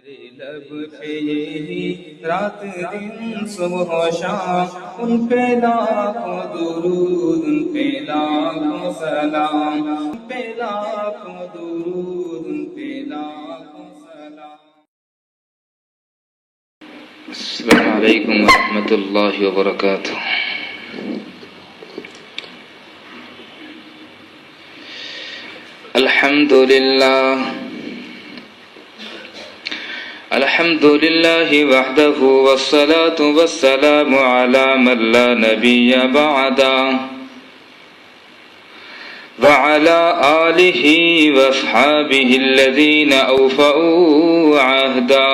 لب پہ یہی رات دن صبح و شام ان پہ لاکھوں درود، ان پہ لاکھوں سلام، ان پہ لاکھوں درود، ان پہ لاکھوں سلام۔ السلام علیکم ورحمۃ اللہ وبرکاتہ۔ الحمد للہ وحدہ والصلاة والسلام علی من لا نبی بعدہ وعلى آلہ واصحابہ الذین اوفوا عہدا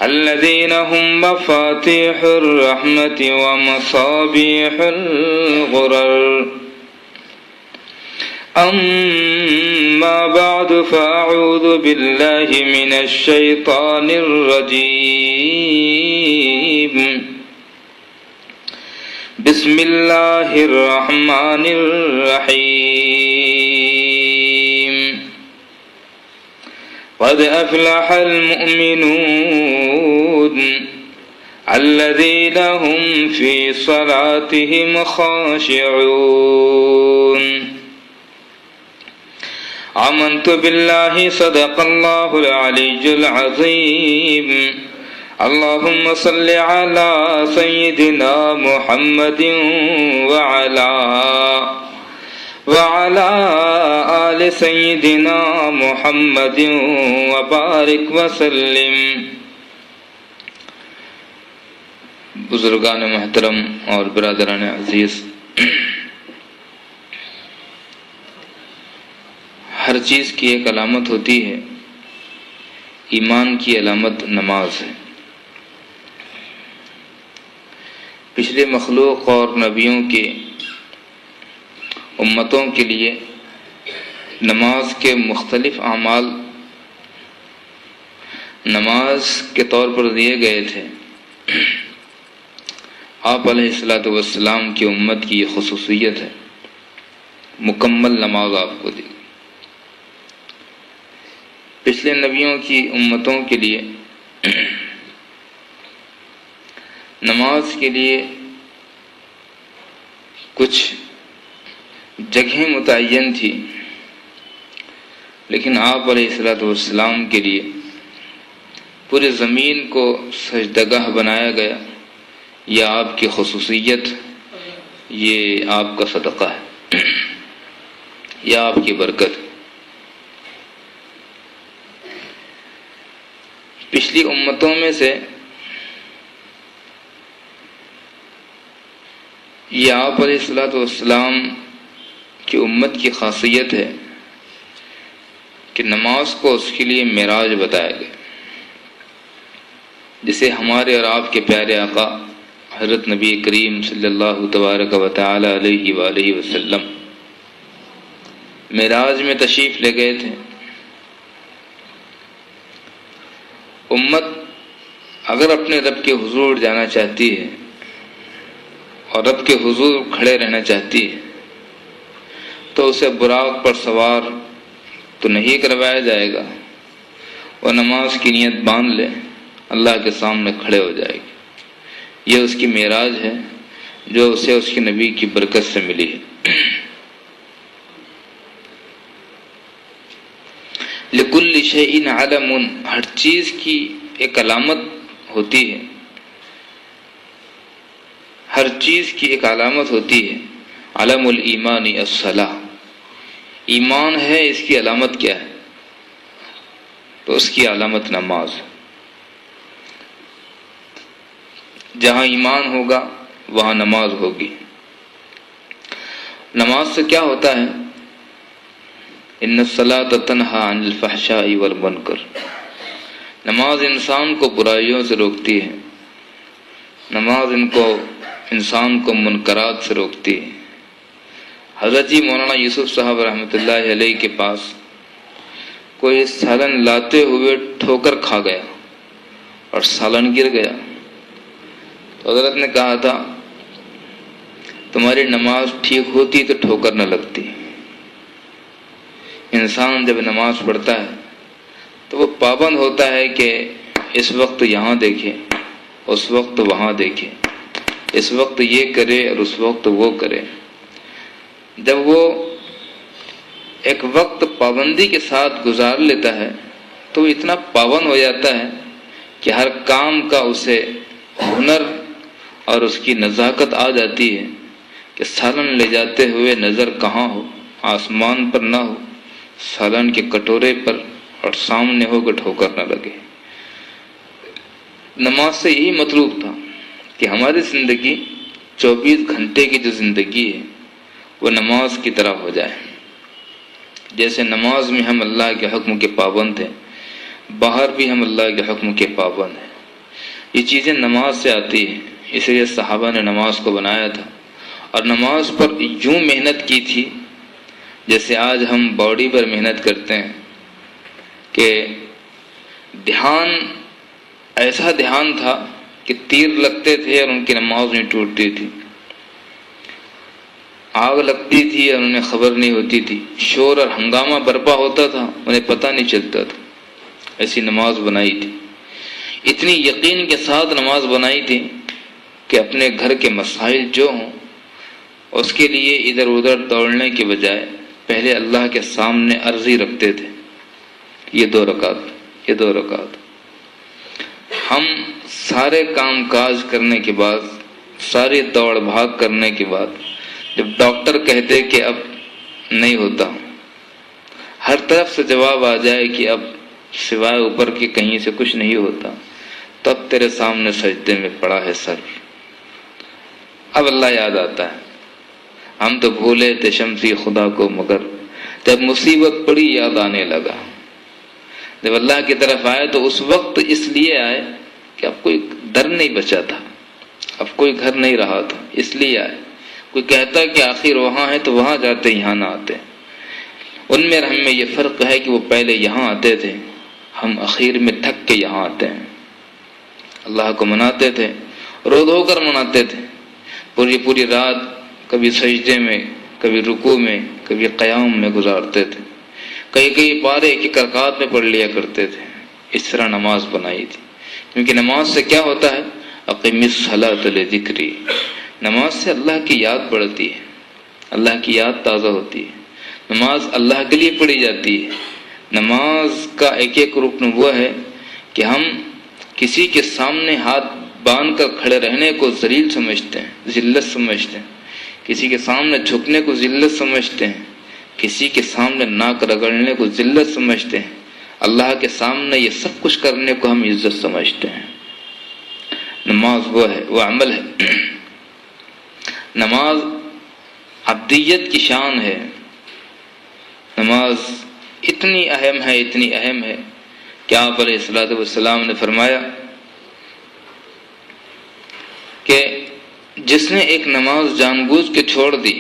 الذين هم مفاتيح الرحمة ومصابيح الغرر أما بعد فأعوذ بالله من الشيطان الرجيم بسم الله الرحمن الرحيم قد أفلح المؤمنون الذين هم في صلاتهم خاشعون آمنت بالله صدق الله العلي العظيم اللهم صل على سيدنا محمد وعلى آل سیدنا محمد وبارک وسلم۔ بزرگان محترم اور برادران عزیز، ہر چیز کی ایک علامت ہوتی ہے، ایمان کی علامت نماز ہے۔ پچھلے مخلوق اور نبیوں کے امتوں کے لیے نماز کے مختلف اعمال نماز کے طور پر دیے گئے تھے۔ آپ علیہ السلام کی امت کی یہ خصوصیت ہے، مکمل نماز آپ کو دی۔ پچھلے نبیوں کی امتوں کے لیے نماز کے لیے کچھ جگہیں متعین تھی، لیکن آپ علیہ السلام کے لیے پوری زمین کو سجدگاہ بنایا گیا۔ یہ آپ کی خصوصیت، یہ آپ کا صدقہ ہے، یہ آپ کی برکت ہے۔ پچھلی امتوں میں سے یہ آپ علیہ السلام کی امت کی خاصیت ہے کہ نماز کو اس کے لیے معراج بتایا گیا، جسے ہمارے اور آپ کے پیارے آقا حضرت نبی کریم صلی اللہ تبارک و تعالی علیہ وآلہ وسلم معراج میں تشریف لے گئے تھے۔ امت اگر اپنے رب کے حضور جانا چاہتی ہے اور رب کے حضور کھڑے رہنا چاہتی ہے تو اسے براق پر سوار تو نہیں کروایا جائے گا، وہ نماز کی نیت باندھ لے، اللہ کے سامنے کھڑے ہو جائے گی۔ یہ اس کی معراج ہے جو اسے اس کے نبی کی برکت سے ملی ہے۔ لکل شیء علم، ہر چیز کی ایک علامت ہوتی ہے، ہر چیز کی ایک علامت ہوتی ہے۔ علم الایمان الصلاۃ، ایمان ہے، اس کی علامت کیا ہے؟ تو اس کی علامت نماز ہے۔ جہاں ایمان ہوگا وہاں نماز ہوگی۔ نماز سے کیا ہوتا ہے؟ ان الصلاۃ تنہی عن الفحشاء والمنکر، نماز انسان کو برائیوں سے روکتی ہے، نماز انسان کو منکرات سے روکتی ہے۔ حضرت جی مولانا یوسف صاحب رحمۃ اللہ علیہ کے پاس کوئی سالن لاتے ہوئے ٹھوکر کھا گیا اور سالن گر گیا، تو حضرت نے کہا تھا تمہاری نماز ٹھیک ہوتی تو ٹھوکر نہ لگتی۔ انسان جب نماز پڑھتا ہے تو وہ پابند ہوتا ہے کہ اس وقت یہاں دیکھے، اس وقت وہاں دیکھے، اس وقت یہ کرے اور اس وقت وہ کرے۔ جب وہ ایک وقت پابندی کے ساتھ گزار لیتا ہے تو وہ اتنا پابند ہو جاتا ہے کہ ہر کام کا اسے ہنر اور اس کی نزاکت آ جاتی ہے کہ سالن لے جاتے ہوئے نظر کہاں ہو، آسمان پر نہ ہو، سالن کے کٹورے پر اور سامنے ہو کہ ٹھوکر نہ لگے۔ نماز سے یہی مطلوب تھا کہ ہماری زندگی 24 گھنٹے کی جو زندگی ہے وہ نماز کی طرح ہو جائے۔ جیسے نماز میں ہم اللہ کے حکم کے پابند ہیں، باہر بھی ہم اللہ کے حکم کے پابند ہیں۔ یہ چیزیں نماز سے آتی ہیں، اس لیے صحابہ نے نماز کو بنایا تھا اور نماز پر یوں محنت کی تھی جیسے آج ہم باڈی پر محنت کرتے ہیں کہ دھیان، ایسا دھیان تھا کہ تیر لگتے تھے اور ان کی نماز نہیں ٹوٹتی تھی، آگ لگتی تھی اور انہیں خبر نہیں ہوتی تھی، شور اور ہنگامہ برپا ہوتا تھا انہیں پتہ نہیں چلتا تھا۔ ایسی نماز بنائی تھی، اتنی یقین کے ساتھ نماز بنائی تھی کہ اپنے گھر کے مسائل جو ہوں اس کے لیے ادھر ادھر دوڑنے کے بجائے پہلے اللہ کے سامنے عرضی رکھتے تھے، یہ 2 رکعت، یہ 2 رکعت۔ ہم سارے کام کاج کرنے کے بعد، ساری دوڑ بھاگ کرنے کے بعد جب ڈاکٹر کہتے کہ اب نہیں ہوتا، ہر طرف سے جواب آ جائے کہ اب سوائے اوپر کے کہیں سے کچھ نہیں ہوتا، تب تیرے سامنے سجدے میں پڑا ہے سر، اب اللہ یاد آتا ہے۔ ہم تو بھولے تھے شمسی خدا کو مگر جب مصیبت پڑی یاد آنے لگا۔ جب اللہ کی طرف آئے تو اس وقت اس لیے آئے کہ اب کوئی در نہیں بچا تھا، اب کوئی گھر نہیں رہا تھا، اس لیے آئے۔ کوئی کہتا کہ آخر وہاں ہے تو وہاں جاتے، یہاں نہ آتے۔ ان میں اور ہم میں یہ فرق ہے کہ وہ پہلے یہاں آتے تھے، ہم اخیر میں تھک کے یہاں آتے ہیں۔ اللہ کو مناتے تھے، رو دھو کر مناتے تھے، پوری رات کبھی سجدے میں، کبھی رکوع میں، کبھی قیام میں گزارتے تھے، کئی پارے ایک رکعت میں پڑھ لیا کرتے تھے۔ اس طرح نماز بنائی تھی، کیونکہ نماز سے کیا ہوتا ہے؟ اقیم الصلاۃ لذکری، نماز سے اللہ کی یاد بڑھتی ہے، اللہ کی یاد تازہ ہوتی ہے۔ نماز اللہ کے لیے پڑھی جاتی ہے۔ نماز کا ایک رکن وہ ہے کہ ہم کسی کے سامنے ہاتھ باندھ کر کھڑے رہنے کو ذلیل سمجھتے ہیں، ذلت سمجھتے ہیں، کسی کے سامنے جھکنے کو ذلت سمجھتے ہیں، کسی کے سامنے ناک رگڑنے کو ذلت سمجھتے ہیں۔ اللہ کے سامنے یہ سب کچھ کرنے کو ہم عزت سمجھتے ہیں۔ نماز وہ ہے، وہ عمل ہے۔ نماز عبدیت کی شان ہے۔ نماز اتنی اہم ہے، اتنی اہم ہے کہ آپ علیہ الصلوۃ والسلام نے فرمایا کہ جس نے ایک نماز جان بوجھ کے چھوڑ دی،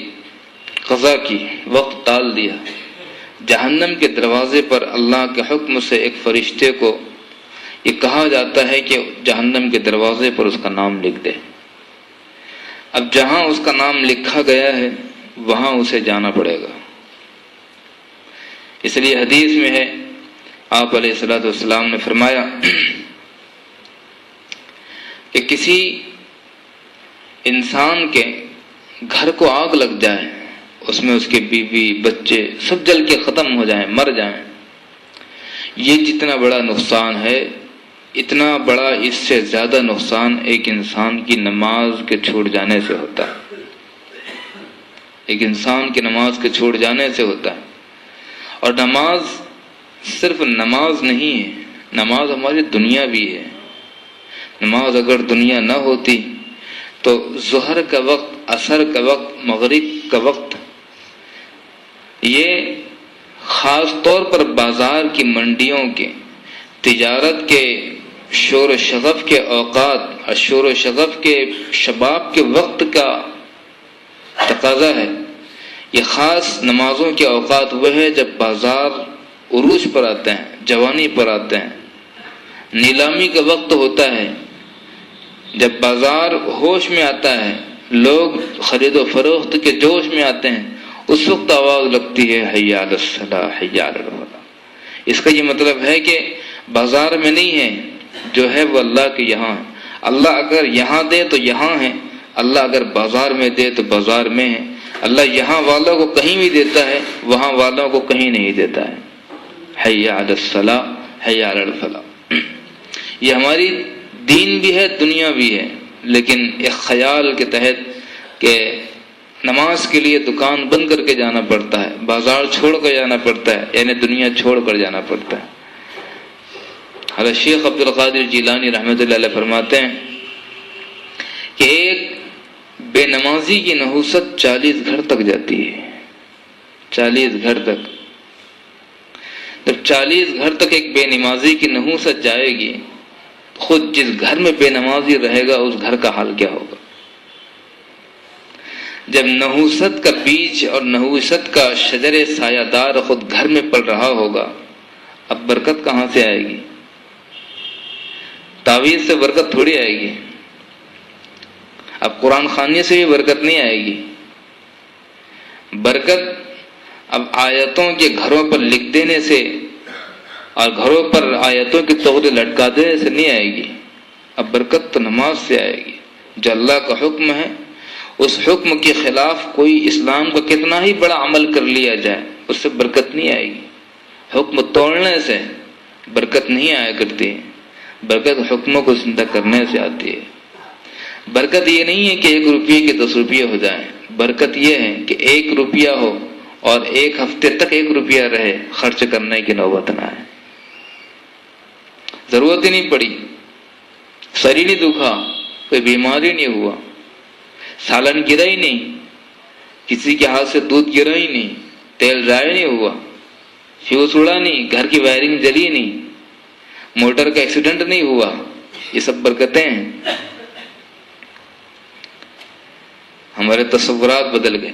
قضا کی، وقت ٹال دیا، جہنم کے دروازے پر اللہ کے حکم سے ایک فرشتے کو یہ کہا جاتا ہے کہ جہنم کے دروازے پر اس کا نام لکھ دے۔ اب جہاں اس کا نام لکھا گیا ہے وہاں اسے جانا پڑے گا۔ اس لیے حدیث میں ہے، آپ علیہ الصلوۃ والسلام نے فرمایا کہ کسی انسان کے گھر کو آگ لگ جائے، اس میں اس کے بیوی بچے سب جل کے ختم ہو جائیں، مر جائیں، یہ جتنا بڑا نقصان ہے، اتنا بڑا اس سے زیادہ نقصان ایک انسان کی نماز کے چھوٹ جانے سے ہوتا ہے۔ ایک انسان کی نماز کے چھوٹ جانے سے ہوتا ہے۔ اور نماز صرف نماز نہیں ہے، نماز ہماری دنیا بھی ہے۔ نماز اگر دنیا نہ ہوتی تو ظہر کا وقت، عصر کا وقت، مغرب کا وقت، یہ خاص طور پر بازار کی منڈیوں کے، تجارت کے شور و شغف کے اوقات اور شور و شغف کے شباب کے وقت کا تقاضا ہے۔ یہ خاص نمازوں کے اوقات وہ ہے جب بازار عروج پر آتے ہیں، جوانی پر آتے ہیں، نیلامی کا وقت ہوتا ہے، جب بازار ہوش میں آتا ہے، لوگ خرید و فروخت کے جوش میں آتے ہیں، اس وقت آواز لگتی ہے حی علی الصلاۃ حی علی الفلاح۔ اس کا یہ مطلب ہے کہ بازار میں نہیں ہے، جو ہے وہ اللہ کے یہاں ہے۔ اللہ اگر یہاں دے تو یہاں ہے، اللہ اگر بازار میں دے تو بازار میں ہے۔ اللہ یہاں والوں کو کہیں بھی دیتا ہے، وہاں والوں کو کہیں نہیں دیتا ہے۔ حی علی الصلاۃ حی علی الفلاح، یہ ہماری دین بھی ہے، دنیا بھی ہے، لیکن ایک خیال کے تحت کہ نماز کے لیے دکان بند کر کے جانا پڑتا ہے، بازار چھوڑ کر جانا پڑتا ہے، یعنی دنیا چھوڑ کر جانا پڑتا ہے۔ حضرت شیخ عبد القادر جیلانی رحمۃ اللہ علیہ فرماتے ہیں کہ ایک بے نمازی کی نحوست 40 گھر تک جاتی ہے، 40 گھر تک۔ جب 40 گھر تک ایک بے نمازی کی نحوست جائے گی، خود جس گھر میں بے نمازی رہے گا اس گھر کا حال کیا ہوگا؟ جب نحوست کا بیج اور نحوست کا شجر سایہ دار خود گھر میں پل رہا ہوگا، اب برکت کہاں سے آئے گی؟ تعویذ سے برکت تھوڑی آئے گی، اب قرآن خوانی سے بھی برکت نہیں آئے گی۔ برکت اب آیتوں کے گھروں پر لکھ دینے سے اور گھروں پر آیتوں کے تغرے لٹکا دینے سے نہیں آئے گی، اب برکت تو نماز سے آئے گی۔ جو اللہ کا حکم ہے، اس حکم کے خلاف کوئی اسلام کا کتنا ہی بڑا عمل کر لیا جائے، اس سے برکت نہیں آئے گی۔ حکم توڑنے سے برکت نہیں آیا کرتی، برکت حکموں کو زندہ کرنے سے آتی ہے۔ برکت یہ نہیں ہے کہ 1 روپیے کے 10 روپیے ہو جائیں، برکت یہ ہے کہ 1 روپیہ ہو اور 1 ہفتے تک 1 روپیہ رہے، خرچ کرنے کی نوبت نہ آئے۔ ضرورت ہی نہیں پڑی، سر ہی نہیں دکھا، کوئی بیماری نہیں ہوا، سالن گرا ہی نہیں، کسی کے ہاتھ سے دودھ گرا ہی نہیں، تیل ضائع نہیں ہوا، فیوز اڑا نہیں، گھر کی وائرنگ جلی نہیں، موٹر کا ایکسیڈنٹ نہیں ہوا، یہ سب برکتیں ہیں۔ ہمارے تصورات بدل گئے۔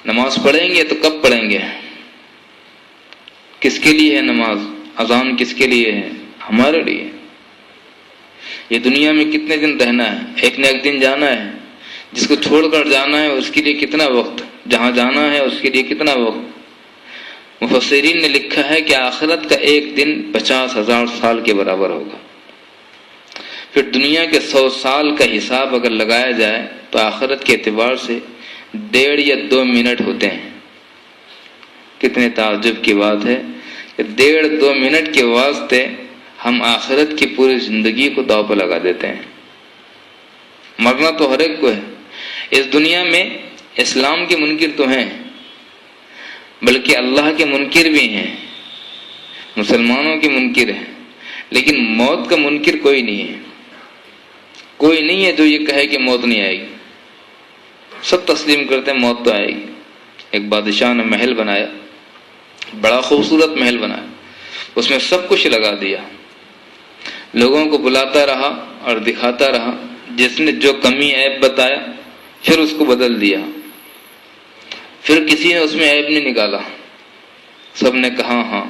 نماز پڑھیں گے تو کب پڑھیں گے؟ کس کے لیے ہے نماز؟ اذان کس کے لیے ہے؟ ہمارے لیے۔ یہ دنیا میں کتنے دن رہنا ہے؟ ایک نہ ایک دن جانا ہے۔ جس کو چھوڑ کر جانا ہے اس کے لیے کتنا وقت، جہاں جانا ہے اس کے لیے کتنا وقت۔ مفسرین نے لکھا ہے کہ آخرت کا ایک دن 50,000 سال کے برابر ہوگا۔ پھر دنیا کے 100 سال کا حساب اگر لگایا جائے تو آخرت کے اعتبار سے 1.5 یا 2 منٹ ہوتے ہیں۔ کتنے تعجب کی بات ہے کہ 1.5 2 منٹ کے واسطے ہم آخرت کی پوری زندگی کو داؤ پہ لگا دیتے ہیں۔ مرنا تو ہر ایک کو ہے۔ اس دنیا میں اسلام کے منکر تو ہیں، بلکہ اللہ کے منکر بھی ہیں، مسلمانوں کے منکر ہیں، لیکن موت کا منکر کوئی نہیں ہے۔ کوئی نہیں ہے جو یہ کہے کہ موت نہیں آئے گی۔ سب تسلیم کرتے ہیں موت تو آئے گی۔ ایک بادشاہ نے محل بنایا، بڑا خوبصورت محل بنایا، اس میں سب کچھ لگا دیا، لوگوں کو بلاتا رہا اور دکھاتا رہا، جس نے جو کمی عیب بتایا پھر اس کو بدل دیا، پھر کسی نے اس میں عیب نہیں نکالا، سب نے کہا ہاں۔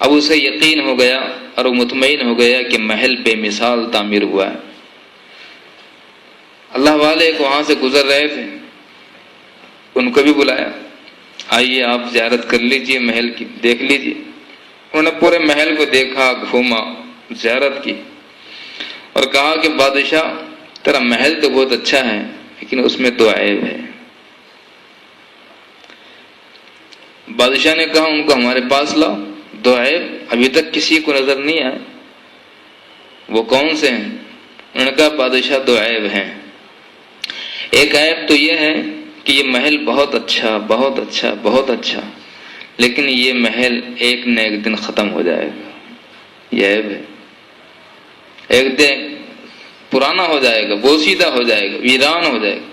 اب اسے یقین ہو گیا اور وہ مطمئن ہو گیا کہ محل بے مثال تعمیر ہوا ہے۔ اللہ والے ایک وہاں سے گزر رہے تھے، ان کو بھی بلایا، آئیے آپ زیارت کر لیجئے محل کی، دیکھ لیجئے۔ انہوں نے پورے محل کو دیکھا، گھوما، زیارت کی اور کہا کہ بادشاہ تیرا محل تو بہت اچھا ہے لیکن اس میں 2 عیب ہے۔ بادشاہ نے کہا ان کو ہمارے پاس لاؤ۔ 2 عیب ابھی تک کسی کو نظر نہیں آئے، وہ کون سے ہیں؟ انہوں نے کہا بادشاہ 2 عیب ہیں۔ ایک عیب تو یہ ہے کہ یہ محل بہت اچھا بہت اچھا بہت اچھا، لیکن یہ محل ایک نہ ایک دن ختم ہو جائے گا، یہ عیب ہے۔ ایک دن پرانا ہو جائے گا، بوسیدہ ہو جائے گا، ویران ہو جائے گا۔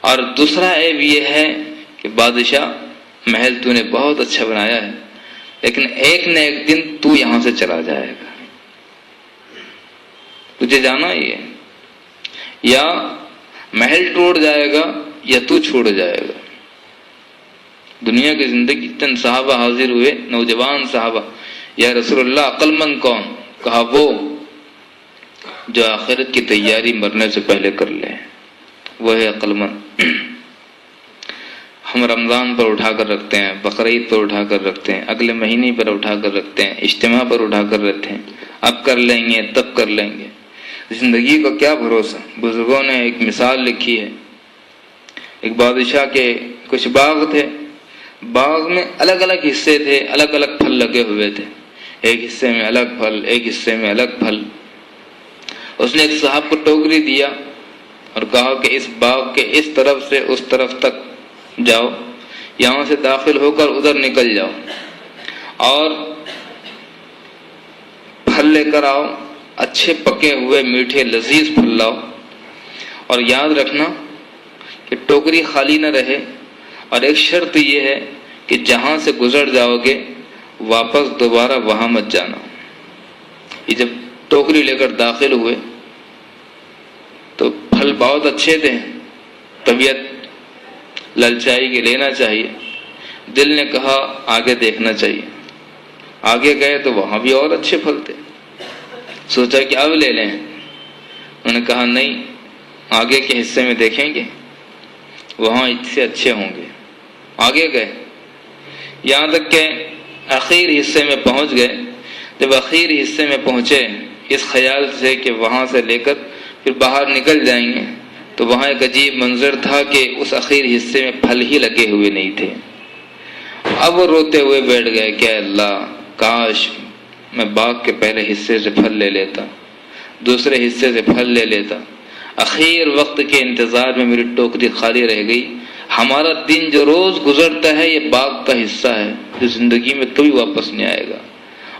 اور دوسرا عیب یہ ہے کہ بادشاہ محل تو نے بہت اچھا بنایا ہے، لیکن ایک نہ ایک دن تو یہاں سے چلا جائے گا، تجھے جانا ہی ہے، یا محل ٹوٹ جائے گا یا تو چھوڑ جائے گا۔ دنیا کی زندگی چند صحابہ حاضر ہوئے، نوجوان صحابہ، یا رسول اللہ عقل مند کون؟ کہا وہ جو آخرت کی تیاری مرنے سے پہلے کر لے، وہ ہے عقل مند۔ ہم رمضان پر اٹھا کر رکھتے ہیں، بقرعید پر اٹھا کر رکھتے ہیں، اگلے مہینے پر اٹھا کر رکھتے ہیں، اجتماع پر اٹھا کر رکھتے ہیں، اب کر لیں گے تب کر لیں گے۔ زندگی کا کیا بھروسہ؟ بزرگوں نے ایک مثال لکھی ہے، ایک بادشاہ کے کچھ باغ تھے، باغ میں الگ الگ حصے تھے، الگ الگ پھل لگے ہوئے تھے، ایک حصے میں الگ پھل، ایک حصے میں الگ پھل۔ اس نے ایک صاحب کو ٹوکری دیا اور کہا کہ اس باغ کے اس طرف سے اس طرف تک جاؤ، یہاں سے داخل ہو کر ادھر نکل جاؤ اور پھل لے کر آؤ، اچھے پکے ہوئے میٹھے لذیذ پھل لاؤ، اور یاد رکھنا کہ ٹوکری خالی نہ رہے، اور ایک شرط یہ ہے کہ جہاں سے گزر جاؤ گے واپس دوبارہ وہاں مت جانا۔ یہ جب ٹوکری لے کر داخل ہوئے تو پھل بہت اچھے تھے، طبیعت للچائی کہ لینا چاہیے، دل نے کہا آگے دیکھنا چاہیے۔ آگے گئے تو وہاں بھی اور اچھے پھل تھے، سوچا کہ اب لے لیں، انہوں نے کہا نہیں، آگے کے حصے میں دیکھیں گے، وہاں اس سے اچھے ہوں گے۔ آگے گئے، یہاں تک کہ آخر حصے میں پہنچ گئے۔ جب آخر حصے میں پہنچے اس خیال سے کہ وہاں سے لے کر پھر باہر نکل جائیں گے، تو وہاں ایک عجیب منظر تھا کہ اس آخر حصے میں پھل ہی لگے ہوئے نہیں تھے۔ اب وہ روتے ہوئے بیٹھ گئے کہ اے اللہ، کاش میں باغ کے پہلے حصے سے پھل لے لیتا، دوسرے حصے سے پھل لے لیتا، اخیر وقت کے انتظار میں میری ٹوکری خالی رہ گئی۔ ہمارا دن جو روز گزرتا ہے یہ باغ کا حصہ ہے جو زندگی میں کبھی واپس نہیں آئے گا،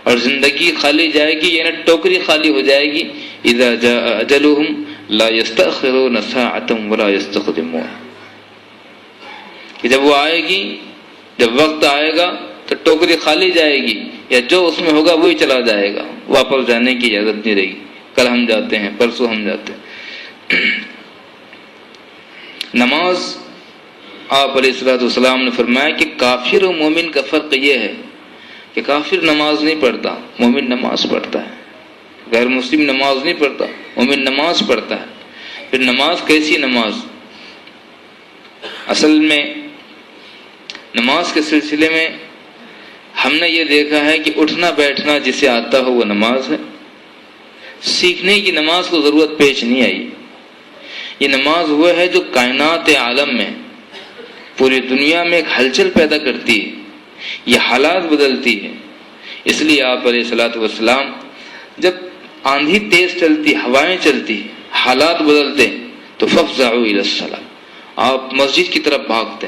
اور زندگی خالی جائے گی یعنی ٹوکری خالی ہو جائے گی۔ اذا جاء اجلهم لا يستأخرون ساعة ولا يستقدمون، کہ جب وہ آئے گی، جب وقت آئے گا تو ٹوکری خالی جائے گی، یا جو اس میں ہوگا وہی چلا جائے گا، واپس جانے کی اجازت نہیں رہے گی۔ کل ہم جاتے ہیں، پرسوں ہم جاتے ہیں۔ نماز، آپ علیہ الصلوۃ والسلام نے فرمایا کہ کافر و مومن کا فرق یہ ہے کہ کافر نماز نہیں پڑھتا، مومن نماز پڑھتا ہے۔ غیر مسلم نماز نہیں پڑھتا، مومن نماز پڑھتا ہے۔ پھر نماز کیسی نماز؟ اصل میں نماز کے سلسلے میں ہم نے یہ دیکھا ہے کہ اٹھنا بیٹھنا جسے آتا ہو وہ نماز ہے، سیکھنے کی نماز کو ضرورت پیش نہیں آئی۔ یہ نماز وہ ہے جو کائنات عالم میں، پوری دنیا میں ایک ہلچل پیدا کرتی ہے، یہ حالات بدلتی ہے۔ اس لیے آپ علیہ الصلوۃ والسلام جب آندھی تیز چلتی، ہوائیں چلتی، حالات بدلتے تو فافزعوا الی الصلاۃ، آپ مسجد کی طرف بھاگتے،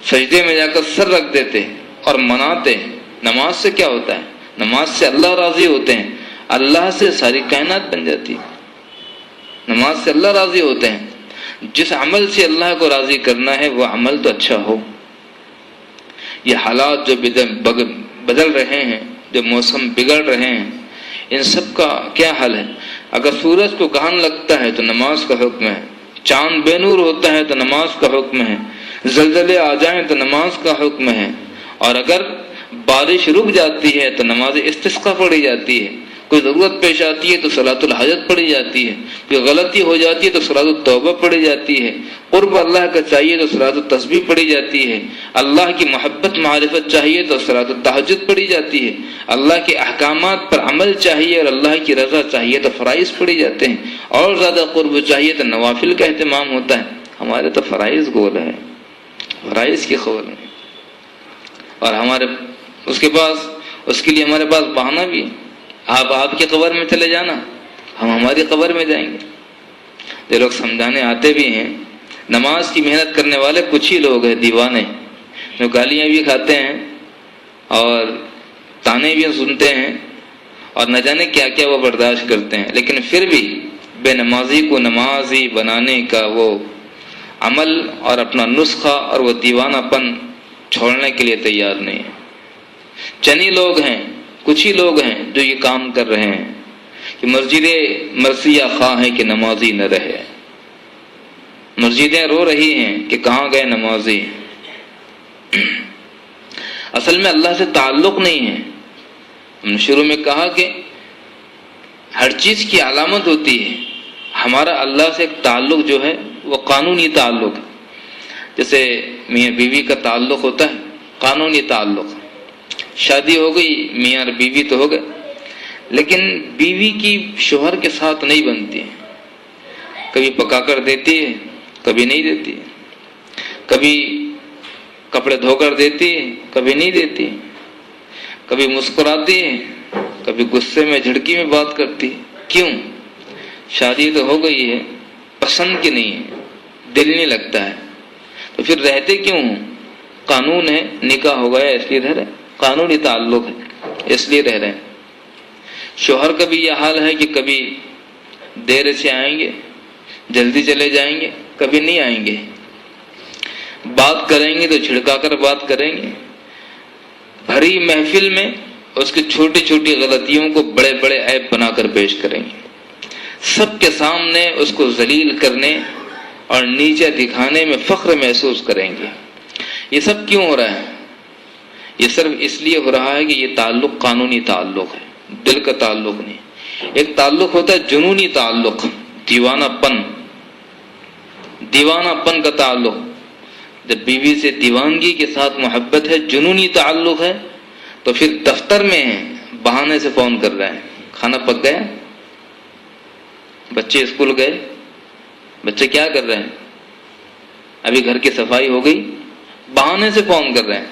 سجدے میں جا کر سر رکھ دیتے اور مناتے۔ نماز سے کیا ہوتا ہے؟ نماز سے اللہ راضی ہوتے ہیں، اللہ سے ساری کائنات بن جاتی ہے۔ نماز سے اللہ راضی ہوتے ہیں۔ جس عمل سے اللہ کو راضی کرنا ہے وہ عمل تو اچھا ہو۔ یہ حالات جو بدل رہے ہیں، جو موسم بگڑ رہے ہیں، ان سب کا کیا حل ہے؟ اگر سورج کو گرہن لگتا ہے تو نماز کا حکم ہے، چاند بے نور ہوتا ہے تو نماز کا حکم ہے، زلزلے آ جائیں تو نماز کا حکم ہے، اور اگر بارش رک جاتی ہے تو نماز استسقاء پڑھی جاتی ہے، کوئی ضرورت پیش آتی ہے تو صلاۃ الحاجت پڑھی جاتی ہے، کوئی غلطی ہو جاتی ہے تو صلاۃ التوبہ پڑھی جاتی ہے، قرب اللہ کا چاہیے تو صلاۃ التسبیح پڑھی جاتی ہے، اللہ کی محبت معرفت چاہیے تو صلاۃ التہجد پڑھی جاتی ہے، اللہ کے احکامات پر عمل چاہیے اور اللہ کی رضا چاہیے تو فرائض پڑھی جاتے ہیں، اور زیادہ قرب چاہیے تو نوافل کا اہتمام ہوتا ہے۔ ہمارے تو فرائض گول ہے، فرائض کی خبر نہیں، اور ہمارے اس کے لیے ہمارے پاس بہانہ بھی ہے۔ آپ کی قبر میں چلے جانا، ہم ہماری قبر میں جائیں گے۔ جو لوگ سمجھانے آتے بھی ہیں، نماز کی محنت کرنے والے کچھ ہی لوگ ہیں دیوانے، جو گالیاں بھی کھاتے ہیں اور تانے بھی سنتے ہیں اور نہ جانے کیا کیا وہ برداشت کرتے ہیں، لیکن پھر بھی بے نمازی کو نمازی بنانے کا وہ عمل اور اپنا نسخہ اور وہ دیوانہ پن چھوڑنے کے لیے تیار نہیں ہے۔ چند لوگ ہیں، کچھ ہی لوگ ہیں جو یہ کام کر رہے ہیں کہ مسجدیں مرثیہ خواہ ہیں کہ نمازی نہ رہے، مسجدیں رو رہی ہیں کہ کہاں گئے نمازی۔ اصل میں اللہ سے تعلق نہیں ہے۔ ہم نے شروع میں کہا کہ ہر چیز کی علامت ہوتی ہے، ہمارا اللہ سے ایک تعلق جو ہے وہ قانونی تعلق ہے۔ جیسے میاں بیوی کا تعلق ہوتا ہے قانونی تعلق، شادی ہو گئی میاں اور بیوی تو ہو گئے، لیکن بیوی کی شوہر کے ساتھ نہیں بنتی، کبھی پکا کر دیتی ہے کبھی نہیں دیتی، کبھی کپڑے دھو کر دیتی ہے کبھی نہیں دیتی، کبھی مسکراتی ہے کبھی غصے میں جھڑکی میں بات کرتی ہے۔ کیوں؟ شادی تو ہو گئی ہے، پسند کی نہیں ہے، دل نہیں لگتا ہے، تو پھر رہتے کیوں؟ قانون ہے، نکاح ہو گیا اس لیے رہ رہے، قانونی تعلق ہے اس لیے رہ رہے ہیں۔ شوہر کا بھی یہ حال ہے کہ کبھی دیر سے آئیں گے، جلدی چلے جائیں گے، کبھی نہیں آئیں گے، بات کریں گے تو چھڑکا کر بات کریں گے، بھری محفل میں اس کی چھوٹی چھوٹی غلطیوں کو بڑے بڑے عیب بنا کر پیش کریں گے، سب کے سامنے اس کو ذلیل کرنے اور نیچے دکھانے میں فخر محسوس کریں گے۔ یہ سب کیوں ہو رہا ہے؟ یہ صرف اس لیے ہو رہا ہے کہ یہ تعلق قانونی تعلق ہے، دل کا تعلق نہیں۔ ایک تعلق ہوتا ہے جنونی تعلق، دیوانہ پن کا تعلق۔ جب بیوی سے دیوانگی کے ساتھ محبت ہے، جنونی تعلق ہے، تو پھر دفتر میں بہانے سے فون کر رہا ہے، کھانا پک گیا، بچے اسکول گئے، بچے کیا کر رہے ہیں، ابھی گھر کی صفائی ہو گئی، بہانے سے فون کر رہے ہیں،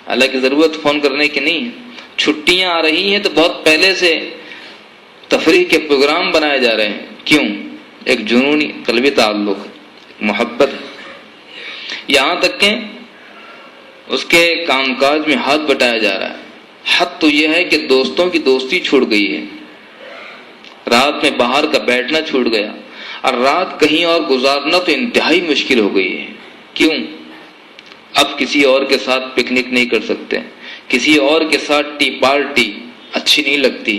حالانکہ ضرورت فون کرنے کی نہیں ہے۔ چھٹیاں آ رہی ہیں تو بہت پہلے سے تفریح کے پروگرام بنائے جا رہے ہیں۔ کیوں؟ ایک جنونی قلبی تعلق، محبت، یہاں تک کہ اس کے کام کاج میں ہاتھ بٹایا جا رہا ہے۔ حد تو یہ ہے کہ دوستوں کی دوستی چھوڑ گئی ہے، رات میں باہر کا بیٹھنا چھوٹ گیا، اور رات کہیں اور گزارنا تو انتہائی مشکل ہو گئی ہے۔ کیوں؟ اب کسی اور کے ساتھ پکنک نہیں کر سکتے، کسی اور کے ساتھ ٹی پارٹی اچھی نہیں لگتی،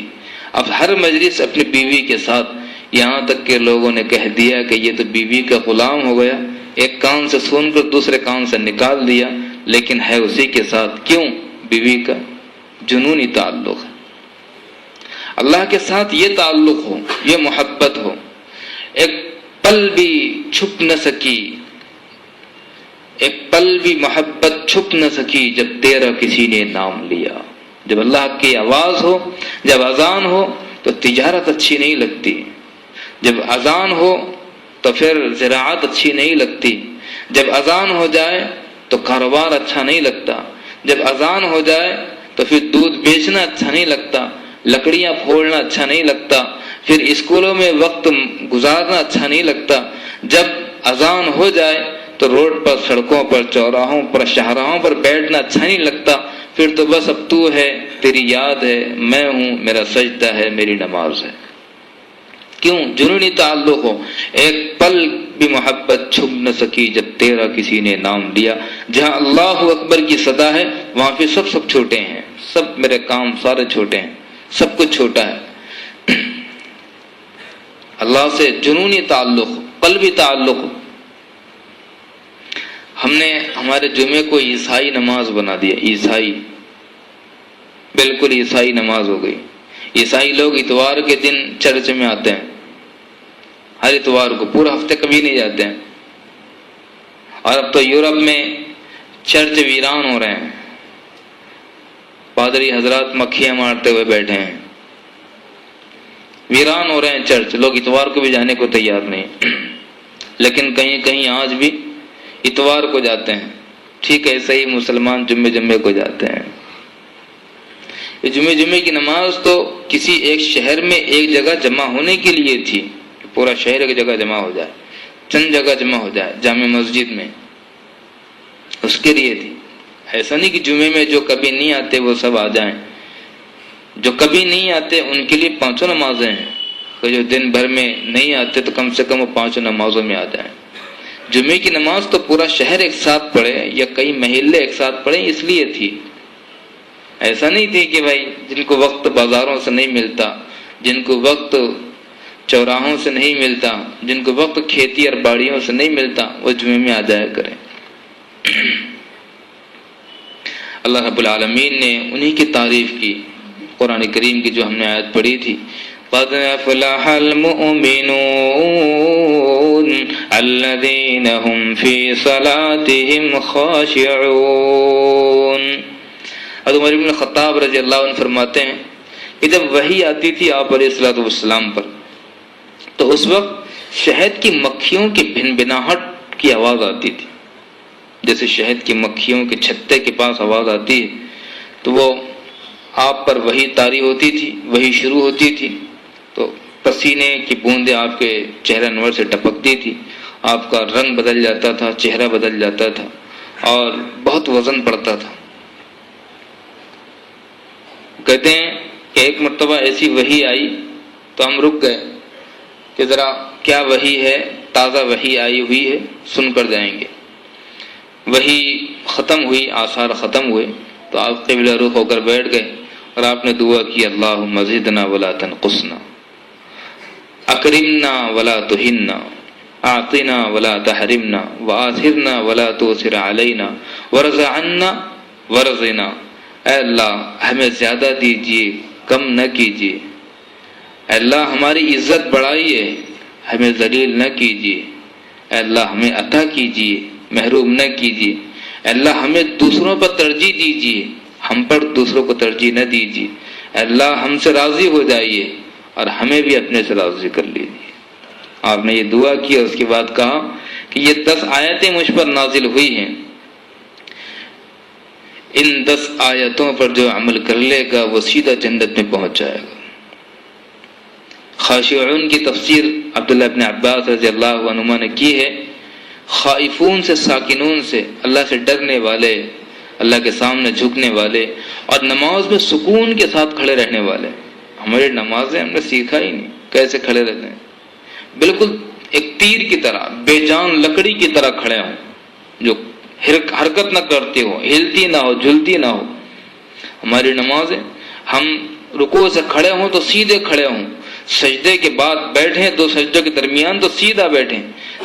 اب ہر مجلس اپنی بیوی کے ساتھ، یہاں تک کہ لوگوں نے کہہ دیا کہ یہ تو بیوی کا غلام ہو گیا، ایک کان سے سن کر دوسرے کان سے نکال دیا، لیکن ہے اسی کے ساتھ۔ کیوں؟ بیوی کا جنونی تعلق ہے۔ اللہ کے ساتھ یہ تعلق ہو، یہ محبت ہو، ایک پل بھی چھپ نہ سکی، ایک پل بھی محبت چھپ نہ سکی جب تیرا کسی نے نام لیا۔ جب اللہ کی آواز ہو، جب اذان ہو تو تجارت اچھی نہیں لگتی، جب اذان ہو تو پھر زراعت اچھی نہیں لگتی، جب اذان ہو جائے تو کاروبار اچھا نہیں لگتا، جب اذان ہو جائے تو پھر دودھ بیچنا اچھا نہیں لگتا، لکڑیاں پھوڑنا اچھا نہیں لگتا، پھر اسکولوں میں وقت گزارنا اچھا نہیں لگتا۔ جب اذان ہو جائے تو روڈ پر، سڑکوں پر، چوراہوں پر، شاہراہوں پر بیٹھنا اچھا نہیں لگتا، پھر تو بس اب تو ہے، تیری یاد ہے، میں ہوں، میرا سجدہ ہے، میری نماز ہے۔ کیوں؟ جنونی تعلق ہو، ایک پل بھی محبت چھپ نہ سکی جب تیرا کسی نے نام لیا۔ جہاں اللہ اکبر کی صدا ہے وہاں پہ سب چھوٹے ہیں، سب میرے کام سارے چھوٹے ہیں، سب کچھ چھوٹا ہے۔ اللہ سے جنونی تعلق، قلبی تعلق۔ ہم نے ہمارے جمعے کو عیسائی نماز بنا دیا، عیسائی، بالکل عیسائی نماز ہو گئی۔ عیسائی لوگ اتوار کے دن چرچ میں آتے ہیں، ہر اتوار کو، پورا ہفتے کبھی نہیں جاتے ہیں۔ اور اب تو یورپ میں چرچ ویران ہو رہے ہیں، پادری حضرات مکھیاں مارتے ہوئے بیٹھے ہیں، ویران ہو رہے ہیں چرچ، لوگ اتوار کو بھی جانے کو تیار نہیں، لیکن کہیں کہیں آج بھی اتوار کو جاتے ہیں۔ ٹھیک ہے، ایسے ہی مسلمان جمعے کو جاتے ہیں۔ یہ جمعے کی نماز تو کسی ایک شہر میں ایک جگہ جمع ہونے کے لیے تھی، پورا شہر ایک جگہ جمع ہو جائے، چند جگہ جمع ہو جائے جامع مسجد میں، اس کے لیے تھی۔ ایسا نہیں کہ جمعے میں جو کبھی نہیں آتے وہ سب آ جائیں، جو کبھی نہیں آتے ان کے لیے 5 نمازیں ہیں، کہ جو دن بھر میں نہیں آتے تو کم سے کم وہ 5 نمازوں میں آ جائیں۔ جمعے کی نماز تو پورا شہر ایک ساتھ پڑھے یا کئی محلے ایک ساتھ پڑھے، اس لیے تھی۔ ایسا نہیں تھی کہ بھائی جن کو وقت بازاروں سے نہیں ملتا، جن کو وقت چوراہوں سے نہیں ملتا، جن کو وقت کھیتی اور باڑیوں سے نہیں ملتا، وہ جمعے میں آ جایا کریں۔ اللہ رب العالمین نے انہی کی تعریف کی، قرآن کریم کی جو ہم نے آیت پڑھی تھی، قد افلح المؤمنون الذين هم في صلاتهم خاشعون۔ حضرت عمر بن خطاب رضی اللہ عنہ فرماتے ہیں کہ جب وحی آتی تھی آپ علیہ الصلوۃ والسلام پر تو اس وقت شہد کی مکھیوں کی بھنبھناہٹ کی آواز آتی تھی، جیسے شہد کی مکھیوں کے چھتے کے پاس آواز آتی ہے تو وہ آپ پر وحی طاری ہوتی تھی، وحی شروع ہوتی تھی تو پسینے کی بوندیں آپ کے چہرہ انور سے ٹپکتی تھی، آپ کا رنگ بدل جاتا تھا، چہرہ بدل جاتا تھا اور بہت وزن پڑتا تھا۔ کہتے ہیں کہ ایک مرتبہ ایسی وحی آئی تو ہم رک گئے کہ ذرا کیا وحی ہے، تازہ وحی آئی ہوئی ہے، سن کر جائیں گے۔ وحی ختم ہوئی، آثار ختم ہوئے تو آپ قبلہ رخ ہو کر بیٹھ گئے اور آپ نے دعا کی، اللہم زدنا ولا تنقصنا، اکرمنا ولا تہنا، اعطنا ولا تحرمنا، وآثرنا ولا تؤثر علینا، ورض عنا ورضنا۔ اے اللہ ہمیں زیادہ دیجیے، کم نہ کیجیے۔ اے اللہ ہماری عزت بڑھائیے، ہمیں ذلیل نہ کیجیے۔ اے اللہ ہمیں عطا کیجیے، محروم نہ کیجیے۔ اے اللہ ہمیں دوسروں پر ترجیح دیجیے، ہم پر دوسروں کو ترجیح نہ دیجیے۔ اے اللہ ہم سے راضی ہو جائیے اور ہمیں بھی اپنے سے راضی کر لیجیے۔ آپ نے یہ دعا کی اور اس کے بعد کہا کہ یہ 10 آیتیں مجھ پر نازل ہوئی ہیں، ان 10 آیتوں پر جو عمل کر لے گا وہ سیدھا جنت میں پہنچ جائے گا۔ خاشعون کی تفسیر عبداللہ ابن عباس رضی اللہ عنہما نے کی ہے، خائفون سے ساکنون سے، اللہ سے ڈرنے والے، اللہ کے سامنے جھکنے والے اور نماز میں سکون کے ساتھ کھڑے رہنے والے۔ ہماری نمازیں ہم نے سیکھا ہی نہیں کیسے کھڑے رہتے ہیں، بالکل ایک تیر کی طرح، بے جان لکڑی کی طرح کھڑے ہوں، جو حرکت نہ کرتی ہو، ہلتی نہ ہو، جھلتی نہ ہو۔ ہماری نمازیں، ہم رکوع سے کھڑے ہوں تو سیدھے کھڑے ہوں، سجدے کے بعد بیٹھیں 2 سجدوں کے درمیان تو سیدھا بیٹھیں،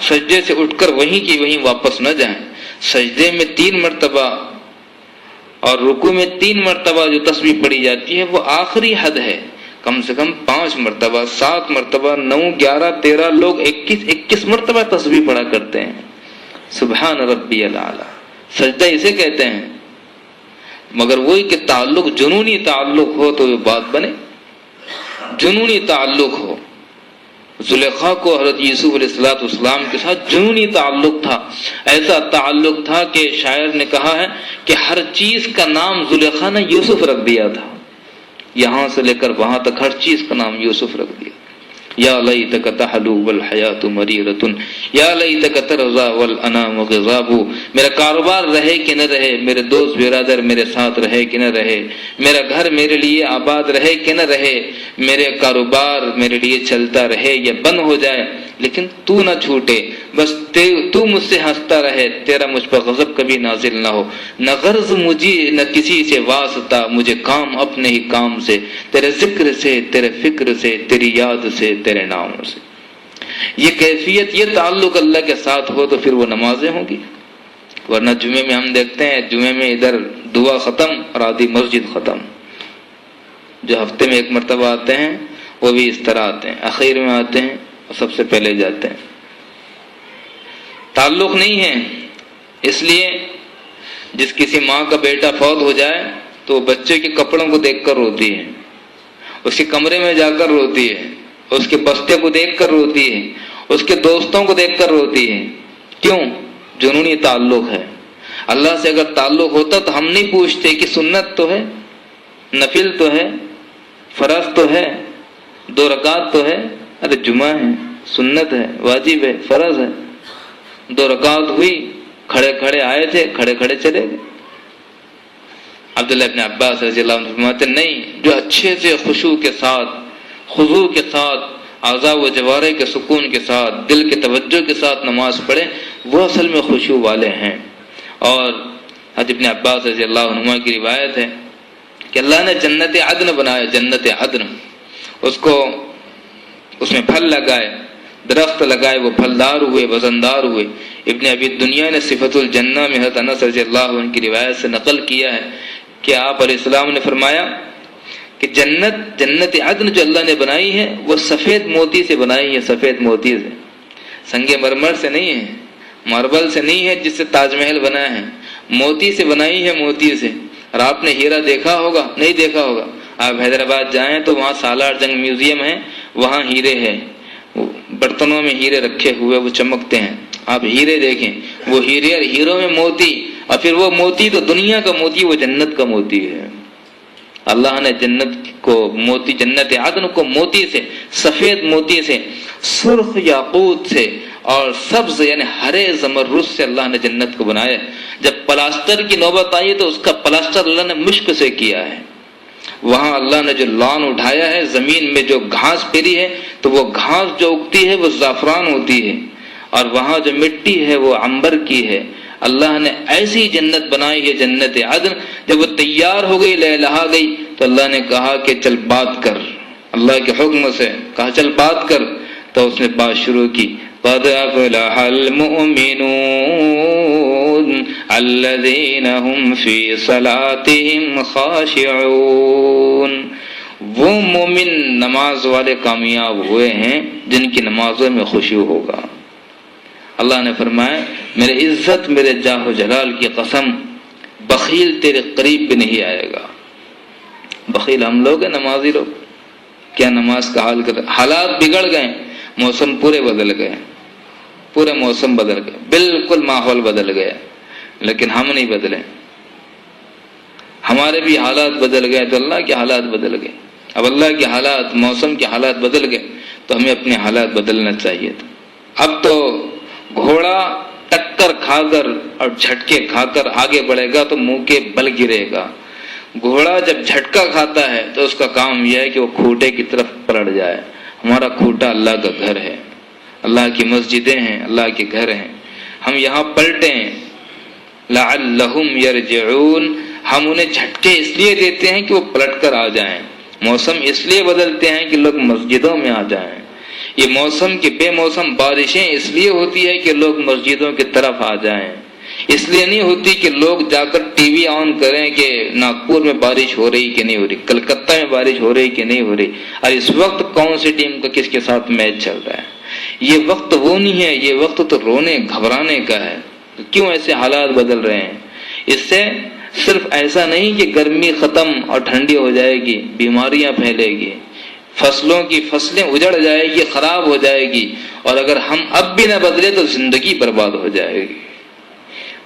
سجدے سے اٹھ کر وہیں کی وہیں واپس نہ جائیں۔ سجدے میں 3 مرتبہ اور رکوع میں 3 مرتبہ جو تسبیح پڑھی جاتی ہے وہ آخری حد ہے، کم سے کم 5 مرتبہ، 7 مرتبہ، 9، 11، 13 لوگ 21 مرتبہ تسبیح پڑھا کرتے ہیں، سبحان ربی الاعلی۔ سجدہ اسے کہتے ہیں، مگر وہی کہ تعلق، جنونی تعلق ہو تو یہ بات بنے، جنونی تعلق ہو۔ زلیخا کو حضرت یوسف علیہ السلام کے ساتھ جنونی تعلق تھا، ایسا تعلق تھا کہ شاعر نے کہا ہے کہ ہر چیز کا نام زلیخا نے یوسف رکھ دیا تھا، یہاں سے لے کر وہاں تک ہر چیز کا نام یوسف رکھ دیا۔ یا لیتک تحلو والحیات مریرۃ، یا لیتک ترضی والانام غضاب۔ میرا کاروبار رہے کہ نہ رہے، میرے دوست برادر میرے ساتھ رہے کہ نہ رہے، میرا گھر میرے لیے آباد رہے کہ نہ رہے، میرے کاروبار میرے لیے چلتا رہے یا بند ہو جائے، لیکن تو نہ چھوٹے، بس تو مجھ سے ہنستا رہے، تیرا مجھ پر غضب کبھی نازل نہ ہو، نہ غرض مجھے نہ کسی سے واسطہ، مجھے کام اپنے ہی کام سے، تیرے ذکر سے، تیرے فکر سے، تیری یاد سے، تیرے نام سے۔ یہ کیفیت، یہ تعلق اللہ کے ساتھ ہو تو پھر وہ نمازیں ہوں گی، ورنہ جمعے میں ہم دیکھتے ہیں جمعے میں ادھر دعا ختم اور آدھی مسجد ختم، جو ہفتے میں 1 مرتبہ آتے ہیں وہ بھی اس طرح آتے ہیں، اخیر میں آتے ہیں اور سب سے پہلے جاتے ہیں۔ تعلق نہیں ہے، اس لیے جس کسی ماں کا بیٹا فوت ہو جائے تو وہ بچے کے کپڑوں کو دیکھ کر روتی ہے، اس کے کمرے میں جا کر روتی ہے، اس کے بستے کو دیکھ کر روتی ہے، اس کے دوستوں کو دیکھ کر روتی ہے۔ کیوں؟ جنونی تعلق ہے۔ اللہ سے اگر تعلق ہوتا تو ہم نہیں پوچھتے کہ سنت تو ہے، نفل تو ہے، فرض تو ہے، 2 رکعت تو ہے، ارے جمعہ ہے، سنت ہے، واجب ہے، فرض ہے، 2 رکعت ہوئی، کھڑے کھڑے آئے تھے، کھڑے کھڑے چلے گئے۔ عبداللہ ابن عباس رضی اللہ عنہ فرماتے نہیں، جو اچھے سے خشوع کے ساتھ، خضوع کے ساتھ، اعضاء و جوارح کے سکون کے ساتھ، دل کے توجہ کے ساتھ نماز پڑھے، وہ اصل میں خشوع والے ہیں۔ اور حضرت ابن عباس رضی اللہ عنہ کی روایت ہے کہ اللہ نے جنت عدن بنایا، جنت عدن، اس میں پھل لگائے، درخت لگائے، وہ پھلدار ہوئے، وزندار ہوئے۔ ابن ابی دنیا نے صفت الجنہ میں حضرت انس رضی اللہ عنہ کی روایت سے نقل کیا ہے کہ آپ علیہ السلام نے فرمایا کہ جنت عدن جو اللہ نے بنائی ہے وہ سفید موتی سے بنائی ہے، سفید موتی سے۔ سنگ مرمر سے نہیں ہے، ماربل سے نہیں ہے جس سے تاج محل بنا ہے، موتی سے بنائی ہے، موتی سے۔ اور آپ نے ہیرا دیکھا ہوگا؟ نہیں دیکھا ہوگا۔ آپ حیدرآباد جائیں تو وہاں سالار جنگ میوزیم ہے، وہاں ہیرے ہیں، برتنوں میں ہیرے رکھے ہوئے، وہ چمکتے ہیں۔ آپ ہیرے دیکھیں، وہ ہیرے اور ہیروں میں موتی، اور پھر وہ موتی تو دنیا کا موتی، وہ جنت کا موتی ہے۔ اللہ نے جنت کو موتی، جنت عدن کو موتی سے، سفید موتی سے، سرخ یاقوت سے اور سبز یعنی ہرے زمرد سے اللہ نے جنت کو بنایا۔ جب پلاسٹر کی نوبت آئی تو اس کا پلاسٹر اللہ نے مشک سے کیا ہے۔ وہاں اللہ نے جو لان اٹھایا ہے، زمین میں جو گھاس پھری ہے تو وہ گھاس جو اگتی ہے وہ زعفران ہوتی ہے، اور وہاں جو مٹی ہے وہ عنبر کی ہے۔ اللہ نے ایسی جنت بنائی ہے، جنت عدن۔ جب وہ تیار ہو گئی، لہلہا گئی، تو اللہ نے کہا کہ چل بات کر، اللہ کے حکم سے کہا چل بات کر، تو اس نے بات شروع کی۔ قد افلح المؤمنون الذين هم في صلاتهم خاشعون۔ وہ مومن نماز والے کامیاب ہوئے ہیں جن کی نمازوں میں خشوع ہوگا۔ اللہ نے فرمایا میرے عزت، میرے جاہ و جلال کی قسم، بخیل تیرے قریب بھی نہیں آئے گا۔ بخیل ہم لوگ ہیں، نمازی لوگ، کیا نماز کا حال کر، حالات بگڑ گئے، موسم پورے بدل گئے، پورے موسم بدل گئے، بالکل ماحول بدل گیا، لیکن ہم نہیں بدلے۔ ہمارے بھی حالات بدل گئے تو اللہ کے حالات بدل گئے۔ اب اللہ کے حالات، موسم کے حالات بدل گئے تو ہمیں اپنے حالات بدلنا چاہیے تھا۔ اب تو گھوڑا ٹکر کھا کر اور جھٹکے کھا کر آگے بڑھے گا تو منہ کے بل گرے گا۔ گھوڑا جب جھٹکا کھاتا ہے تو اس کا کام یہ ہے کہ وہ کھوٹے کی طرف پلٹ جائے۔ ہمارا کھوٹا اللہ کا گھر ہے، اللہ کی مسجدیں ہیں، اللہ کے گھر ہیں۔ ہم یہاں پلٹیں، لعلہم یرجعون، ہم انہیں جھٹکے اس لیے دیتے ہیں کہ وہ پلٹ کر آ جائیں۔ موسم اس لیے بدلتے ہیں کہ لوگ مسجدوں میں آ جائیں۔ یہ موسم کی بے موسم بارشیں اس لیے ہوتی ہے کہ لوگ مسجدوں کی طرف آ جائیں، اس لیے نہیں ہوتی کہ لوگ جا کر ٹی وی آن کریں کہ ناگپور میں بارش ہو رہی کہ نہیں ہو رہی، کلکتہ میں بارش ہو رہی کہ نہیں ہو رہی، اور اس وقت کون سی ٹیم کا کس کے ساتھ میچ چل رہا ہے۔ یہ وقت وہ نہیں ہے، یہ وقت تو رونے گھبرانے کا ہے۔ کیوں ایسے حالات بدل رہے ہیں؟ اس سے صرف ایسا نہیں کہ گرمی ختم اور ٹھنڈی ہو جائے گی، بیماریاں پھیلے گی، فصلوں کی فصلیں اجڑ جائے گی، خراب ہو جائے گی، اور اگر ہم اب بھی نہ بدلے تو زندگی برباد ہو جائے گی۔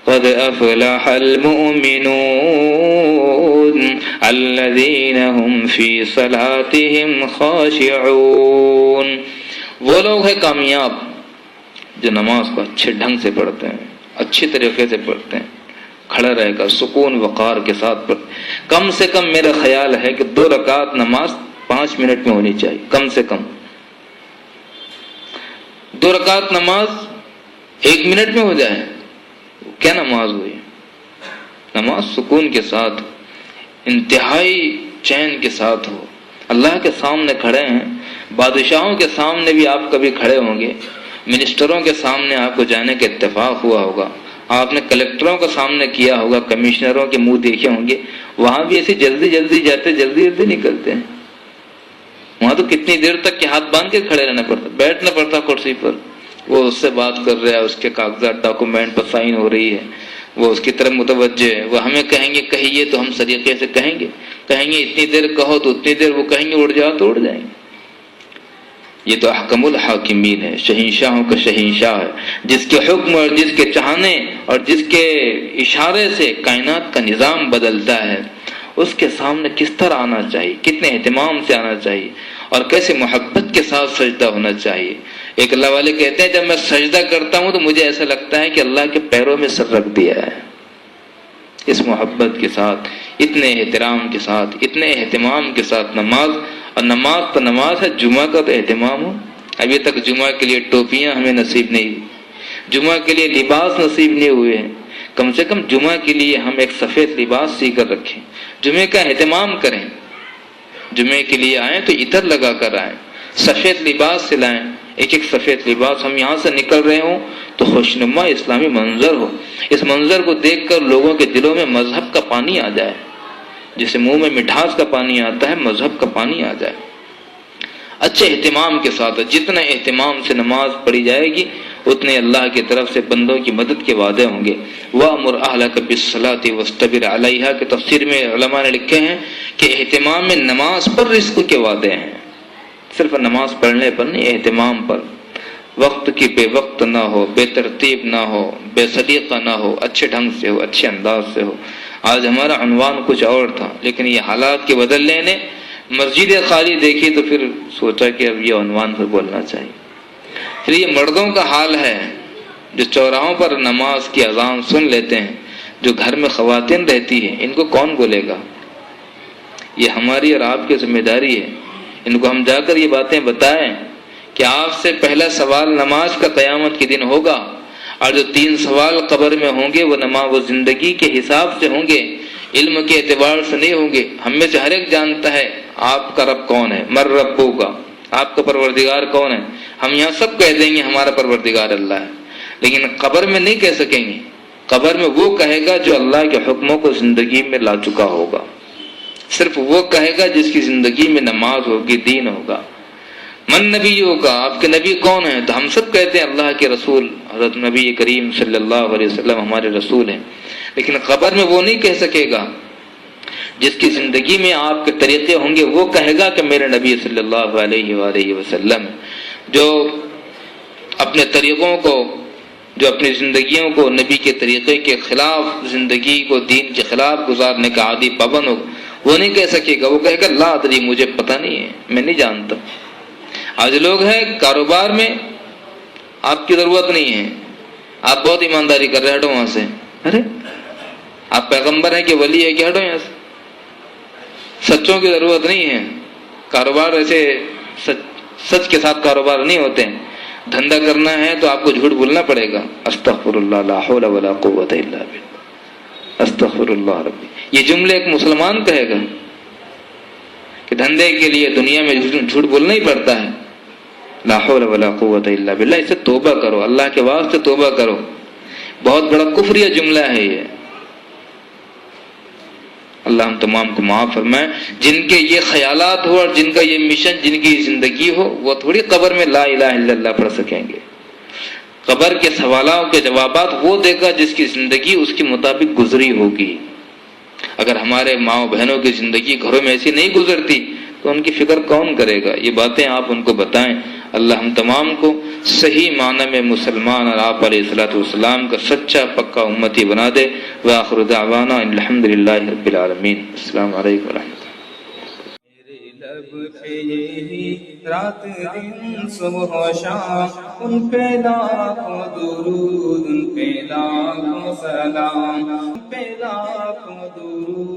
قد افلح المؤمنون الذين هم في صلاتهم خاشعون۔ وہ لوگ ہیں کامیاب جو نماز کو اچھے ڈھنگ سے پڑھتے ہیں، اچھی طریقے سے پڑھتے ہیں، کھڑا رہے گا، سکون وقار کے ساتھ پڑھتے ہیں۔ کم سے کم میرا خیال ہے کہ 2 رکعت نماز 5 منٹ میں ہونی چاہیے، کم سے کم 2 رکعت نماز 1 منٹ میں ہو جائے، کیا نماز ہوئی؟ نماز سکون کے ساتھ، انتہائی چین کے ساتھ ہو۔ اللہ کے سامنے کھڑے ہیں، بادشاہوں کے سامنے بھی آپ کبھی کھڑے ہوں گے، منسٹروں کے سامنے آپ کو جانے کا اتفاق ہوا ہوگا، آپ نے کلیکٹروں کا سامنے کیا ہوگا، کمشنروں کے منہ دیکھے ہوں گے، وہاں بھی ایسے جلدی جلدی جاتے، جلدی جلدی نکلتے ہیں۔ وہاں تو کتنی دیر تک کے ہاتھ باندھ کے کھڑے رہنا پڑتا، بیٹھنا پڑتا کرسی پر، وہ اس سے بات کر رہا ہے، اس کے کاغذات ڈاکومنٹ پر سائن ہو رہی ہے، وہ اس کی طرف متوجہ ہے، وہ ہمیں کہیں گے کہیے تو ہم طریقے سے کہیں گے اتنی دیر کہو تو اتنی دیر، وہ کہیں گے اڑ جاؤ تو اڑ جائیں گے۔ یہ تو احکم الحاکمین ہے، شہنشاہوں کا شہنشاہ ہے، جس کے حکم اور جس کے چاہنے اور جس کے اشارے سے کائنات کا نظام بدلتا ہے۔ اس کے سامنے کس طرح آنا چاہیے، کتنے اہتمام سے آنا چاہیے، اور کیسے محبت کے ساتھ سجدہ ہونا چاہیے۔ ایک اللہ والے کہتے ہیں جب میں سجدہ کرتا ہوں تو مجھے ایسا لگتا ہے کہ اللہ کے پیروں میں سر رکھ دیا ہے۔ اس محبت کے ساتھ، اتنے احترام کے ساتھ، اتنے اہتمام کے ساتھ نماز، اور نماز تو نماز ہے، جمعہ کا تو اہتمام ہو۔ ابھی تک جمعہ کے لیے ٹوپیاں ہمیں نصیب نہیں ہوئی، جمعہ کے لیے لباس نصیب نہیں ہوئے ہیں۔ کم سے کم جمعہ کے لیے ہم ایک سفید لباس سی کر رکھیں، جمعے کا اہتمام کریں، جمعے کے لیے آئیں تو عطر لگا کر آئیں، سفید لباس سلائیں، ایک سفید لباس۔ ہم یہاں سے نکل رہے ہوں تو خوشنما اسلامی منظر ہو، اس منظر کو دیکھ کر لوگوں کے دلوں میں مذہب کا پانی آ جائے، جسے منہ میں مٹھاس کا پانی آتا ہے، مذہب کا پانی آ جائے۔ اچھے اہتمام کے ساتھ، جتنا اہتمام سے نماز پڑھی جائے گی اتنے اللہ کی طرف سے بندوں کی مدد کے وعدے ہوں گے۔ وَأْمُرْ أَهْلَكَ بِالصَّلَاةِ وَاسْتَبِرْ عَلَيْهَا کہ تفسیر میں علماء نے لکھے ہیں کہ اہتمام میں نماز پر رزق کے وعدے ہیں، صرف نماز پڑھنے پر نہیں، اہتمام پر، وقت کی بے وقت نہ ہو، بے ترتیب نہ ہو، بے سلیقہ نہ ہو، اچھے ڈھنگ سے ہو، اچھے انداز سے ہو۔ آج ہمارا عنوان کچھ اور تھا، لیکن یہ حالات کے بدلنے نے مسجد خالی دیکھی تو پھر سوچا کہ اب یہ عنوان پر بولنا چاہیے۔ پھر یہ مردوں کا حال ہے جو چوراہوں پر نماز کی اذان سن لیتے ہیں، جو گھر میں خواتین رہتی ہیں، ان کو کون بولے گا؟ یہ ہماری اور آپ کی ذمہ داری ہے، ان کو ہم جا کر یہ باتیں بتائیں کہ آپ سے پہلا سوال نماز کا قیامت کے دن ہوگا، اور جو 3 سوال قبر میں ہوں گے وہ نماز و زندگی کے حساب سے ہوں گے، علم کے اعتبار سے نہیں ہوں گے۔ ہم میں سے ہر ایک جانتا ہے آپ کا رب کون ہے، مر ربو کا، آپ کا پروردگار کون ہے۔ ہم یہاں سب کہہ دیں گے ہمارا پروردگار اللہ ہے، لیکن قبر میں نہیں کہہ سکیں گے۔ قبر میں وہ کہے گا جو اللہ کے حکموں کو زندگی میں لا چکا ہوگا، صرف وہ کہے گا جس کی زندگی میں نماز ہوگی، دین ہوگا۔ من نبی ہوگا، آپ کے نبی کون ہیں؟ تو ہم سب کہتے ہیں اللہ کے رسول حضرت نبی کریم صلی اللہ علیہ وسلم ہمارے رسول ہیں، لیکن قبر میں وہ نہیں کہہ سکے گا۔ جس کی زندگی میں آپ کے طریقے ہوں گے وہ کہے گا کہ میرے نبی صلی اللہ علیہ وآلہ وسلم، جو اپنے طریقوں کو، جو اپنی زندگیوں کو نبی کے طریقے کے خلاف، زندگی کو دین کے خلاف گزارنے کا عادی پابند ہو، وہ نہیں کہہ سکے گا، وہ کہے گا لا ادری، مجھے پتہ نہیں ہے، میں نہیں جانتا۔ آج لوگ ہیں کاروبار میں آپ کی ضرورت نہیں ہے، آپ بہت ایمانداری کر رہے، ہٹو وہاں سے، ارے آپ پیغمبر ہیں کہ ولی ہے کہ ہٹو یہاں سے، سچوں کی ضرورت نہیں ہے۔ کاروبار ایسے سچ کے ساتھ کاروبار نہیں ہوتے ہیں، دھندا کرنا ہے تو آپ کو جھوٹ بولنا پڑے گا۔ استغفر اللہ لا حول ولا قوت الا باللہ، استغفر اللہ ربی، یہ جملے ایک مسلمان کہے گا کہ دھندے کے لیے دنیا میں جھوٹ بولنا ہی پڑتا ہے، لا حول ولا قوت الا باللہ، اس سے توبہ کرو، اللہ کے واسطے توبہ کرو، بہت بڑا کفریہ جملہ ہے یہ۔ اللہ ہم تمام کو معاف فرمائے۔ جن کے یہ خیالات ہو اور جن کا یہ مشن، جن کی زندگی ہو، وہ تھوڑی قبر میں لا الہ الا اللہ پڑھ سکیں گے۔ قبر کے سوالوں کے جوابات وہ دے گا جس کی زندگی اس کے مطابق گزری ہوگی۔ اگر ہمارے ماؤں بہنوں کی زندگی گھروں میں ایسی نہیں گزرتی تو ان کی فکر کون کرے گا؟ یہ باتیں آپ ان کو بتائیں۔ اللہ ہم تمام کو صحیح معنی میں مسلمان اور آپ علیہ الصلوۃ والسلام کا سچا پکا امتی بنا دے۔ وآخر دعوانا الحمدللہ رب العالمین۔ السلام علیکم ورحمۃ اللہ۔ میرے لب پہ یہی رات دن صبح و شام، ان پہ لاکھوں درود، ان پہ لاکھوں سلام، ان پہ لاکھوں درود۔